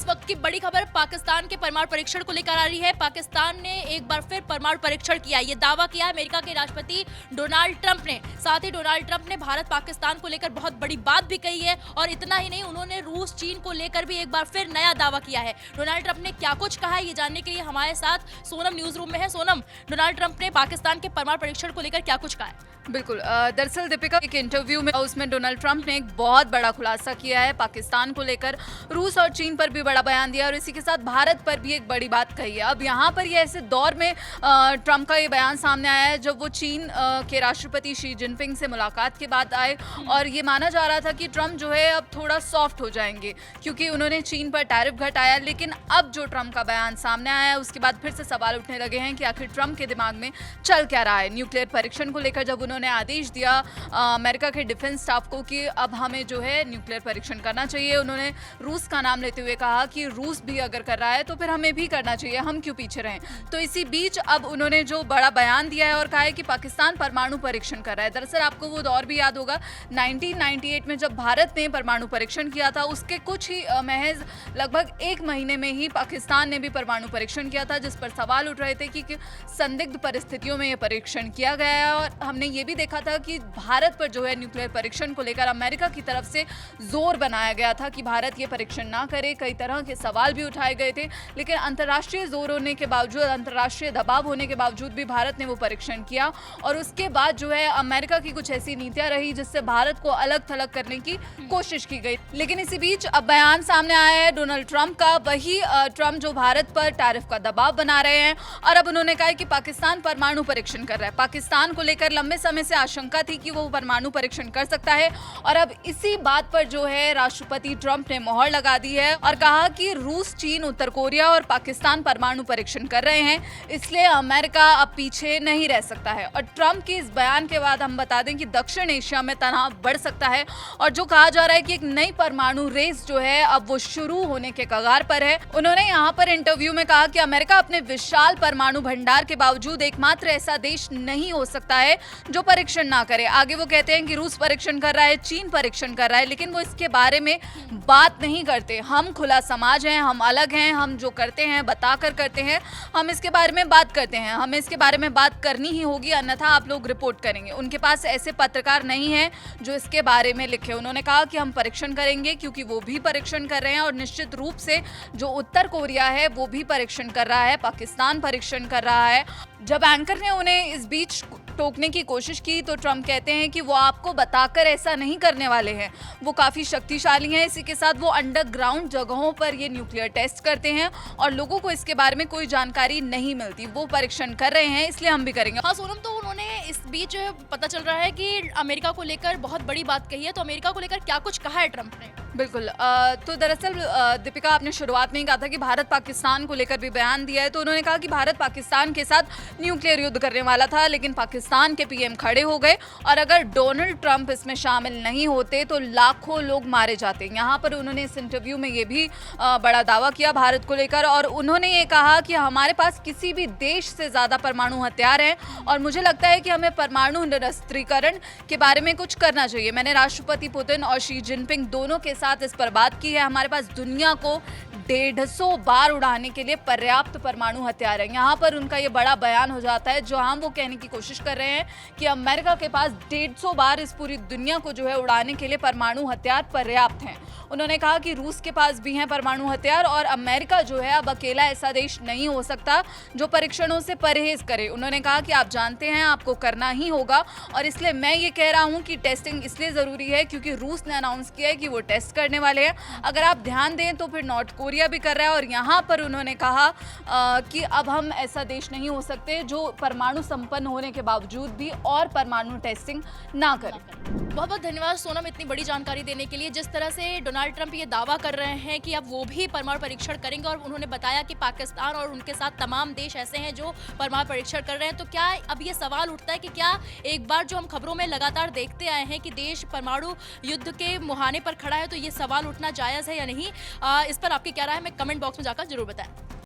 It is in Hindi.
इस वक्त की बड़ी खबर पाकिस्तान के परमाणु परीक्षण को लेकर आ रही है। पाकिस्तान ने एक बार फिर परमाणु परीक्षण किया, ये दावा किया अमेरिका के राष्ट्रपति डोनाल्ड ट्रंप ने। साथ ही डोनाल्ड ट्रंप ने भारत पाकिस्तान को लेकर बहुत बड़ी बात भी कही है और इतना ही नहीं, उन्होंने रूस चीन को लेकर भी एक बार फिर नया दावा किया है। डोनाल्ड ट्रंप ने क्या कुछ कहा है, ये जानने के लिए हमारे साथ सोनम न्यूज रूम में है। सोनम, डोनाल्ड ट्रंप ने पाकिस्तान के परमाणु परीक्षण को लेकर क्या कुछ कहा है? बिल्कुल, दरअसल दीपिका, एक इंटरव्यू में उसमें डोनाल्ड ट्रंप ने एक बहुत बड़ा खुलासा किया है पाकिस्तान को लेकर। रूस और चीन पर भी बड़ा बयान दिया और इसी के साथ भारत पर भी एक बड़ी बात कही है। अब यहाँ पर ये ऐसे दौर में ट्रंप का ये बयान सामने आया है जब वो चीन के राष्ट्रपति शी जिनपिंग से मुलाकात के बाद आए और ये माना जा रहा था कि ट्रंप जो है अब थोड़ा सॉफ्ट हो जाएंगे क्योंकि उन्होंने चीन पर टैरिफ घटाया। लेकिन अब जो ट्रंप का बयान सामने आया है उसके बाद फिर से सवाल उठने लगे हैं कि आखिर ट्रंप के दिमाग में चल क्या रहा है। न्यूक्लियर परीक्षण को लेकर जब उन्होंने आदेश दिया अमेरिका के डिफेंस स्टाफ को कि अब हमें जो है न्यूक्लियर परीक्षण करना चाहिए, उन्होंने रूस का नाम लेते हुए कहा कि रूस भी अगर कर रहा है तो फिर हमें भी करना चाहिए, हम क्यों पीछे रहें। तो इसी बीच अब उन्होंने जो बड़ा बयान दिया है और कहा है कि पाकिस्तान परमाणु परीक्षण कर रहा है। दरअसल आपको वो दौर भी याद होगा 1998 में जब भारत ने परमाणु परीक्षण किया था, उसके कुछ ही महज लगभग एक महीने में ही पाकिस्तान ने भी परमाणु परीक्षण किया था, जिस पर सवाल उठ रहे थे कि संदिग्ध परिस्थितियों में यह परीक्षण किया गया है। और हमने ये भी देखा था कि भारत पर जो है न्यूक्लियर परीक्षण को लेकर अमेरिका की तरफ से जोर बनाया गया था कि भारत ये परीक्षण ना करे। कई तरह के सवाल भी उठाए गए थे, लेकिन अंतर्राष्ट्रीय जोर होने के बावजूद, अंतर्राष्ट्रीय दबाव होने के बावजूद भी भारत ने वो परीक्षण किया। और उसके बाद जो है अमेरिका की कुछ ऐसी नीतियां रही जिससे भारत को अलग थलग करने की कोशिश की गई। लेकिन इसी बीच अब बयान सामने आया है डोनाल्ड ट्रंप का, वही ट्रंप जो भारत पर टैरिफ का दबाव बना रहे हैं। और अब उन्होंने कहा कि पाकिस्तान परमाणु परीक्षण कर रहा है। पाकिस्तान को लेकर लंबे समय से आशंका थी कि वो परमाणु परीक्षण कर सकता है और अब इसी बात पर जो है राष्ट्रपति ट्रंप ने मोहर लगा दी है और कहा कि रूस, चीन, उत्तर कोरिया और पाकिस्तान परमाणु परीक्षण कर रहे हैं, इसलिए अमेरिका अब पीछे नहीं रह सकता है। और ट्रंप के इस बयान के बाद हम बता दें कि दक्षिण एशिया में तनाव बढ़ सकता है और जो कहा जा रहा है कि एक नई परमाणु रेस जो है अब वो शुरू होने के कगार पर है। उन्होंने यहाँ पर इंटरव्यू में कहा कि अमेरिका अपने विशाल परमाणु भंडार के बावजूद एकमात्र ऐसा देश नहीं हो सकता है जो परीक्षण ना करे। आगे वो कहते हैं कि रूस परीक्षण कर रहा है, चीन परीक्षण कर रहा है, लेकिन वो इसके बारे में बात नहीं करते। हम खुला समाज हैं, हम अलग हैं, हम जो करते हैं बताकर करते हैं, हम इसके बारे में बात करते हैं, हमें इसके बारे में बात करनी ही होगी, अन्यथा आप लोग रिपोर्ट करेंगे। उनके पास ऐसे पत्रकार नहीं है जो इसके बारे में लिखे। उन्होंने कहा कि हम परीक्षण करेंगे क्योंकि वो भी परीक्षण कर रहे हैं और निश्चित रूप से जो उत्तर कोरिया है वो भी परीक्षण कर रहा है, पाकिस्तान परीक्षण कर रहा है। जब एंकर ने उन्हें इस बीच टोकने की कोशिश की तो ट्रंप कहते हैं कि वो आपको बताकर ऐसा नहीं करने वाले हैं, वो काफ़ी शक्तिशाली हैं। इसी के साथ वो अंडरग्राउंड जगहों पर ये न्यूक्लियर टेस्ट करते हैं और लोगों को इसके बारे में कोई जानकारी नहीं मिलती। वो परीक्षण कर रहे हैं, इसलिए हम भी करेंगे। हाँ सोनम, तो उन्होंने इस बीच पता चल रहा है कि अमेरिका को लेकर बहुत बड़ी बात कही है, तो अमेरिका को लेकर क्या कुछ कहा है ट्रंप ने? बिल्कुल, तो दरअसल दीपिका, आपने शुरुआत में ही कहा था कि भारत पाकिस्तान को लेकर भी बयान दिया है। तो उन्होंने कहा कि भारत पाकिस्तान के साथ न्यूक्लियर युद्ध करने वाला था, लेकिन पाकिस्तान के पीएम खड़े हो गए और अगर डोनाल्ड ट्रंप इसमें शामिल नहीं होते तो लाखों लोग मारे जाते। यहाँ पर उन्होंने इस इंटरव्यू में ये भी बड़ा दावा किया भारत को लेकर और उन्होंने ये कहा कि हमारे पास किसी भी देश से ज़्यादा परमाणु हथियार हैं और मुझे लगता है कि हमें परमाणु निरस्त्रीकरण के बारे में कुछ करना चाहिए। मैंने राष्ट्रपति पुतिन और शी जिनपिंग दोनों के साथ इस पर बात की है। हमारे पास दुनिया को 150 बार उड़ाने के लिए पर्याप्त परमाणु हथियार है। यहाँ पर उनका ये बड़ा बयान हो जाता है जो हम वो कहने की कोशिश कर रहे हैं कि अमेरिका के पास 150 बार इस पूरी दुनिया को जो है उड़ाने के लिए परमाणु हथियार पर्याप्त हैं। उन्होंने कहा कि रूस के पास भी हैं परमाणु हथियार और अमेरिका जो है अब अकेला ऐसा देश नहीं हो सकता जो परीक्षणों से परहेज करे। उन्होंने कहा कि आप जानते हैं आपको करना ही होगा और इसलिए मैं ये कह रहा हूँ कि टेस्टिंग इसलिए ज़रूरी है क्योंकि रूस ने अनाउंस किया है कि वो टेस्ट करने वाले हैं। अगर आप ध्यान दें तो फिर नॉर्थ कोरिया भी कर रहा है और यहाँ पर उन्होंने कहा कि अब हम ऐसा देश नहीं हो सकते जो परमाणु संपन्न होने के बावजूद भी और परमाणु टेस्टिंग ना करे। बहुत बहुत धन्यवाद सोनम, इतनी बड़ी जानकारी देने के लिए। जिस तरह से डोनाल्ड ट्रंप ये दावा कर रहे हैं कि अब वो भी परमाणु परीक्षण करेंगे और उन्होंने बताया कि पाकिस्तान और उनके साथ तमाम देश ऐसे हैं जो परमाणु परीक्षण कर रहे हैं, तो क्या अब ये सवाल उठता है कि क्या एक बार जो हम खबरों में लगातार देखते आए हैं कि देश परमाणु युद्ध के मुहाने पर खड़ा है, तो ये सवाल उठना जायज़ है या नहीं? इस पर आपकी क्या राय है, हमें कमेंट बॉक्स में जाकर जरूर बताएं।